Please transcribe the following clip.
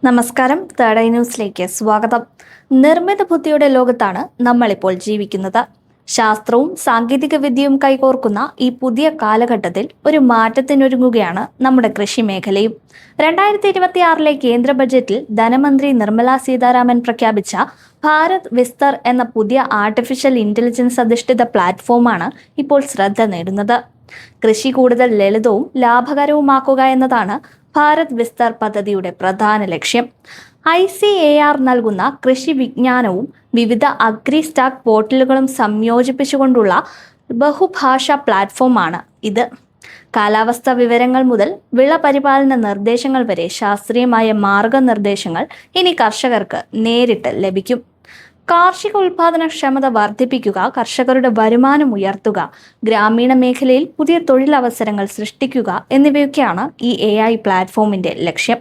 നമസ്കാരം, third eye ന്യൂസിലേക്ക് സ്വാഗതം. നിർമ്മിത ബുദ്ധിയുടെ ലോകത്താണ് നമ്മളിപ്പോൾ ജീവിക്കുന്നത്. ശാസ്ത്രവും സാങ്കേതിക വിദ്യയും കൈകോർക്കുന്ന ഈ പുതിയ കാലഘട്ടത്തിൽ ഒരു മാറ്റത്തിനൊരുങ്ങുകയാണ് നമ്മുടെ കൃഷി മേഖലയും. 2026 കേന്ദ്ര ബജറ്റിൽ ധനമന്ത്രി നിർമ്മല സീതാരാമൻ പ്രഖ്യാപിച്ച ഭാരത് വിസ്തർ എന്ന പുതിയ ആർട്ടിഫിഷ്യൽ ഇന്റലിജൻസ് അധിഷ്ഠിത പ്ലാറ്റ്ഫോമാണ് ഇപ്പോൾ ശ്രദ്ധ നേടുന്നത്. കൃഷി കൂടുതൽ ലളിതവും ലാഭകരവുമാക്കുക എന്നതാണ് ഭാരത് വിസ്തർ പദ്ധതിയുടെ പ്രധാന ലക്ഷ്യം. ICAR നൽകുന്ന കൃഷി വിജ്ഞാനവും വിവിധ അഗ്രി സ്റ്റാക്ക് പോർട്ടലുകളും സംയോജിപ്പിച്ചുകൊണ്ടുള്ള ബഹുഭാഷാ പ്ലാറ്റ്ഫോമാണ് ഇത്. കാലാവസ്ഥാ വിവരങ്ങൾ മുതൽ വിള പരിപാലന നിർദ്ദേശങ്ങൾ വരെ ശാസ്ത്രീയമായ മാർഗനിർദ്ദേശങ്ങൾ ഇനി കർഷകർക്ക് നേരിട്ട് ലഭിക്കും. കാർഷിക ഉൽപാദനക്ഷമത വർദ്ധിപ്പിക്കുക, കർഷകരുടെ വരുമാനം ഉയർത്തുക, ഗ്രാമീണ മേഖലയിൽ പുതിയ തൊഴിലവസരങ്ങൾ സൃഷ്ടിക്കുക എന്നിവയൊക്കെയാണ് ഈ AI പ്ലാറ്റ്ഫോമിന്റെ ലക്ഷ്യം.